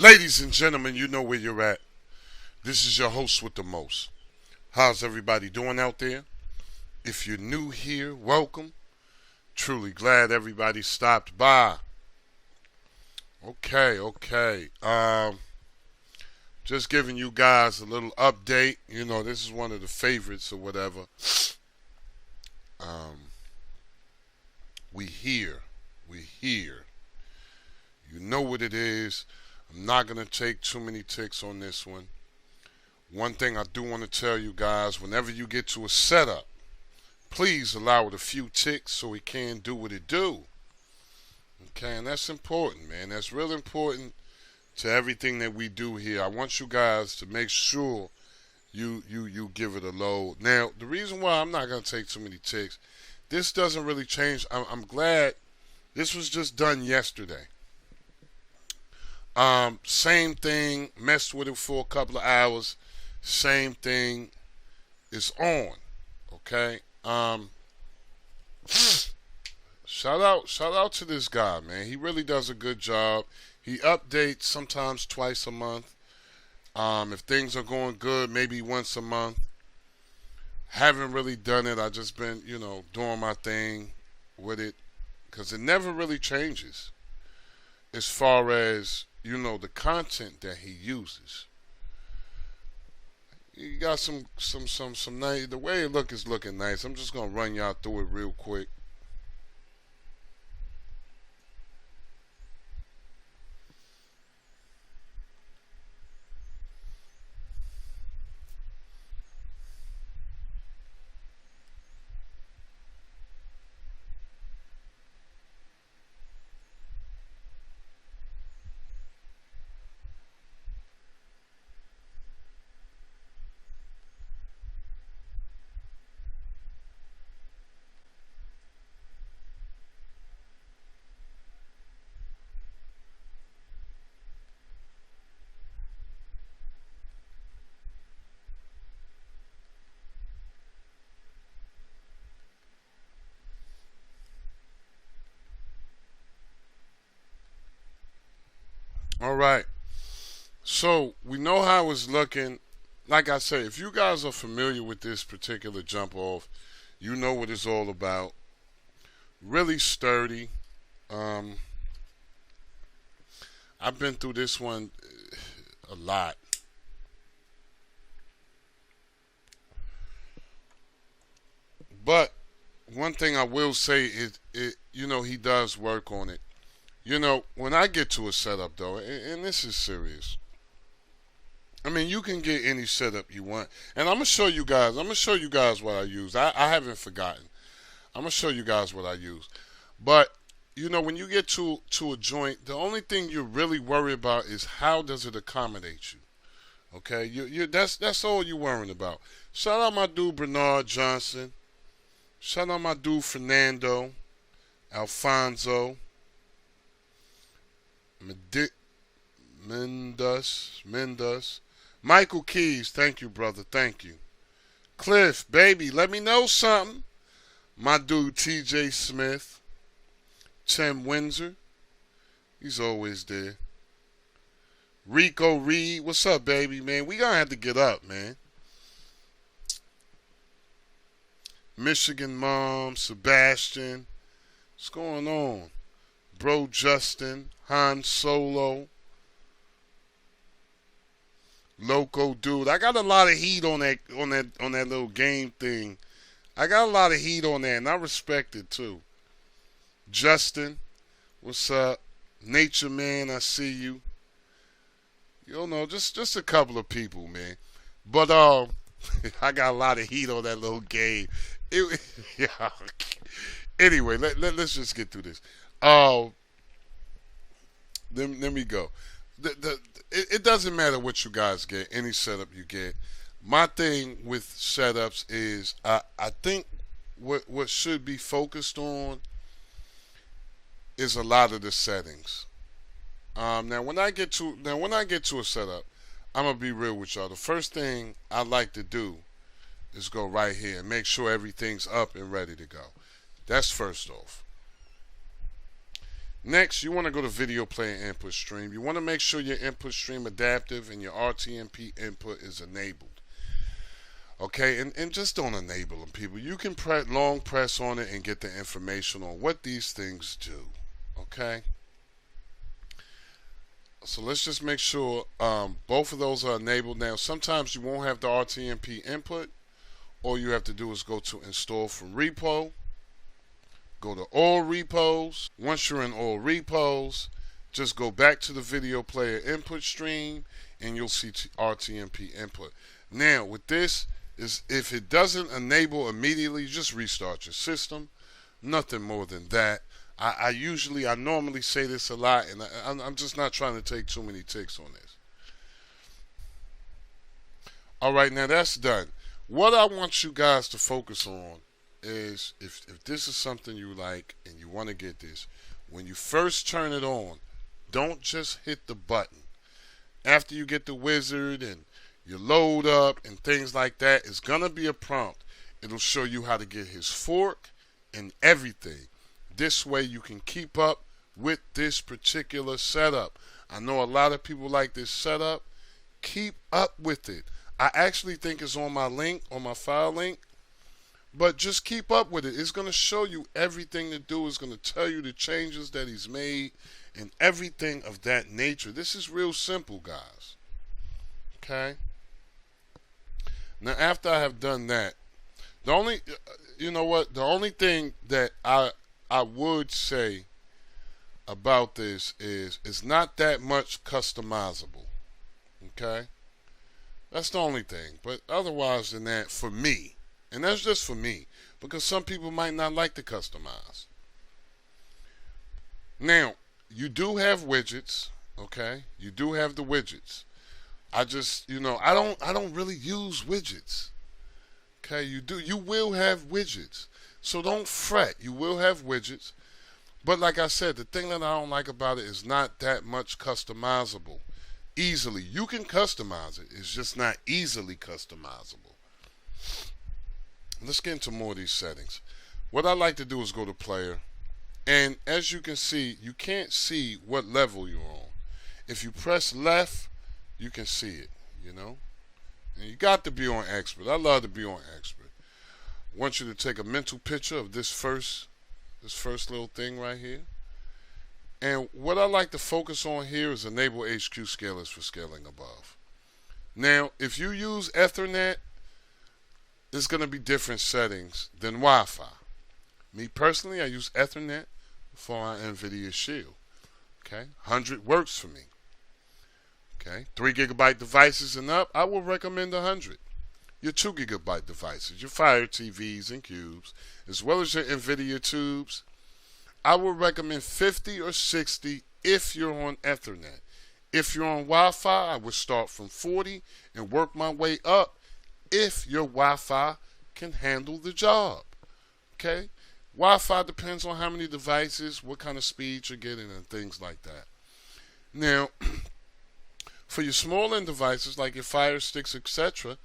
Ladies and gentlemen, you know where you're at. This is your host with the most. How's everybody doing out there? If you're new here, welcome. Truly glad everybody stopped by. Okay. Just giving you guys a little update. You know, this is one of the favorites or whatever. Um, we here. We here. You know what it is. I'm not going to take too many ticks on this one. One thing I do want to tell you guys, whenever you get to a setup, please allow it a few ticks so it can do what it do. Okay, and that's important, man. That's real important to everything that we do here. I want you guys to make sure you give it a load. Now, the reason why I'm not going to take too many ticks, this doesn't really change. I'm glad this was just done yesterday. Same thing, messed with it for a couple of hours. Same thing is on. Okay. Shout out to this guy, man. He really does a good job. He updates sometimes twice a month. If things are going good, maybe once a month. Haven't really done it. I just been, doing my thing with it because it never really changes as far as the content that he uses. You got some nice. The way it is looking nice. I'm just gonna run y'all through it real quick. All right. So we know how it's looking. Like I say, if you guys are familiar with this particular jump off, you know what it's all about. Really sturdy. Um, I've been through this one a lot. But one thing I will say is, he does work on it. When I get to a setup though, and this is serious. I mean, you can get any setup you want, and I'm gonna show you guys. I'm gonna show you guys what I use. I haven't forgotten. I'm gonna show you guys what I use. But when you get to a joint, the only thing you really worry about is how does it accommodate you. Okay, that's all you're worrying about. Shout out my dude Bernard Johnson. Shout out my dude Fernando, Alfonso, Mendes, Michael Keys. Thank you, brother. Thank you. Cliff, baby, let me know something. My dude T.J. Smith, Tim Windsor. He's always there. Rico Reed, what's up, baby, man? We gonna have to get up, man. Michigan Mom, Sebastian. What's going on? Bro Justin, Han Solo, Loco Dude. I got a lot of heat on that little game thing. I got a lot of heat on that, and I respect it too. Justin, what's up? Nature Man, I see you. Just a couple of people, man. But I got a lot of heat on that little game. Yeah. Anyway, let's just get through this. Let me go. It doesn't matter what you guys get, any setup you get. My thing with setups is I think what should be focused on is a lot of the settings. Now when I get to a setup, I'm gonna be real with y'all. The first thing I like to do is go right here and make sure everything's up and ready to go. That's first off. Next, you want to go to video player input stream. You want to make sure your input stream adaptive and your RTMP input is enabled. Okay, and just don't enable them, people. You can long press on it and get the information on what these things do. Okay, so let's just make sure both of those are enabled. Now, sometimes you won't have the RTMP input. All you have to do is go to install from repo. Go to all repos. Once you're in all repos, just go back to the video player input stream and you'll see RTMP input. Now, with this, is if it doesn't enable immediately, just restart your system. Nothing more than that. I normally say this a lot, and I'm just not trying to take too many ticks on this. All right, now that's done. What I want you guys to focus on is if this is something you like and you want to get this, when you first turn it on, don't just hit the button. After you get the wizard and you load up and things like that, it's going to be a prompt. It'll show you how to get his fork and everything. This way you can keep up with this particular setup. I know a lot of people like this setup. Keep up with it. I actually think it's on my link, on my file link. But just keep up with it. It's going to show you everything to do. It's going to tell you the changes that he's made and everything of that nature. This is real simple, guys. Okay? Now, after I have done that, the only, the only thing that I would say about this is it's not that much customizable. Okay? That's the only thing. But otherwise than that, for me, and that's just for me, because some people might not like to customize. Now, you do have widgets, okay? You do have the widgets. I just, I don't really use widgets. Okay, you will have widgets. So don't fret. You will have widgets. But like I said, the thing that I don't like about it is not that much customizable. Easily. You can customize it. It's just not easily customizable. Let's get into more of these settings. What I like to do is go to player. And as you can see, you can't see what level you're on. If you press left, you can see it, And you got to be on expert. I love to be on expert. I want you to take a mental picture of this first little thing right here. And what I like to focus on here is enable HQ scalers for scaling above. Now, if you use Ethernet, there's going to be different settings than Wi-Fi. Me personally, I use Ethernet for my NVIDIA Shield. Okay, 100 works for me. Okay, 3 GB devices and up, I will recommend 100. Your 2 GB devices, your Fire TVs and cubes, as well as your NVIDIA tubes, I would recommend 50 or 60 if you're on Ethernet. If you're on Wi-Fi, I would start from 40 and work my way up if your Wi-Fi can handle the job. Okay? Wi-Fi depends on how many devices, what kind of speed you're getting, and things like that. Now, for your small end devices like your Fire Sticks, etc.,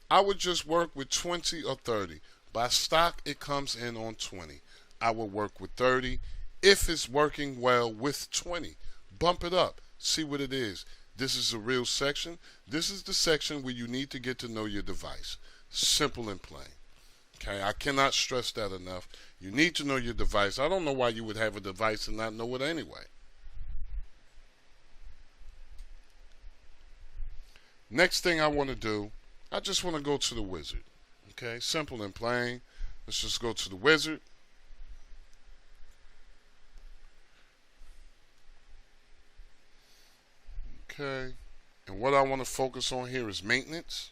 I would just work with 20 or 30. By stock, it comes in on 20. I will work with 30 if it's working well with 20. Bump it up. See what it is. This is a real section. This is the section where you need to get to know your device. Simple and plain. Okay, I cannot stress that enough. You need to know your device. I don't know why you would have a device and not know it anyway. Next thing I want to do, I just want to go to the wizard. Okay, simple and plain. Let's just go to the wizard. Okay, and what I want to focus on here is maintenance.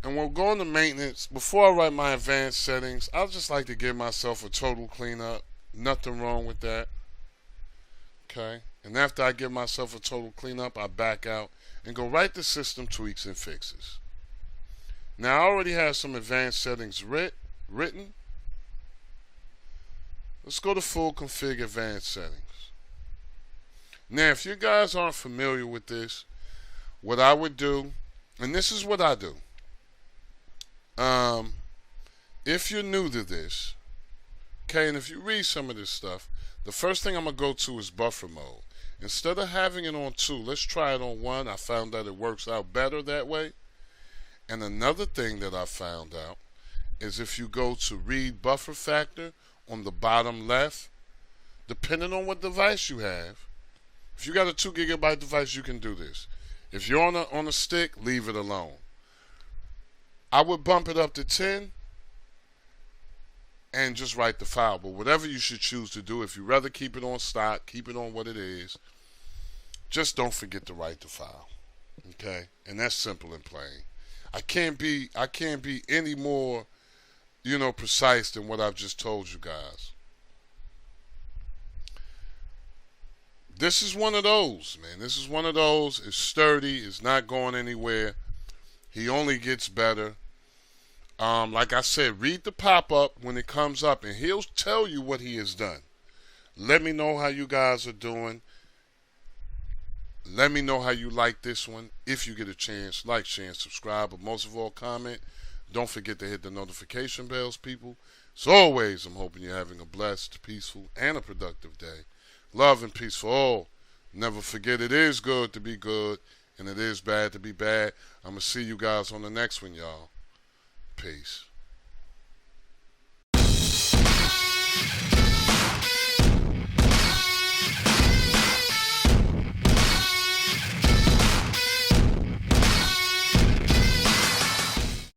And we'll go into maintenance. Before I write my advanced settings, I'd just like to give myself a total cleanup. Nothing wrong with that. Okay, and after I give myself a total cleanup, I back out and go right to system tweaks and fixes. Now I already have some advanced settings written. Let's go to full config advanced settings. Now if you guys aren't familiar with this, what I would do, and this is what I do, if you're new to this, okay, and if you read some of this stuff, the first thing I'm going to go to is buffer mode. Instead of having it on 2, let's try it on 1. I found that it works out better that way. And another thing that I found out is if you go to read buffer factor on the bottom left, depending on what device you have, if you got a 2 gigabyte device, you can do this. If you're on a stick, leave it alone. I would bump it up to 10 and just write the file. But whatever you should choose to do, if you rather keep it on stock, keep it on what it is, just don't forget to write the file. Okay? And that's simple and plain. I can't be any more, precise than what I've just told you guys. This is one of those, man. This is one of those. It's sturdy. It's not going anywhere. He only gets better. Like I said, read the pop-up when it comes up, and he'll tell you what he has done. Let me know how you guys are doing. Let me know how you like this one. If you get a chance, like, share, and subscribe. But most of all, comment. Don't forget to hit the notification bells, people. As always, I'm hoping you're having a blessed, peaceful, and a productive day. Love and peace for all. Never forget, it is good to be good, and it is bad to be bad. I'm going to see you guys on the next one, y'all. Peace.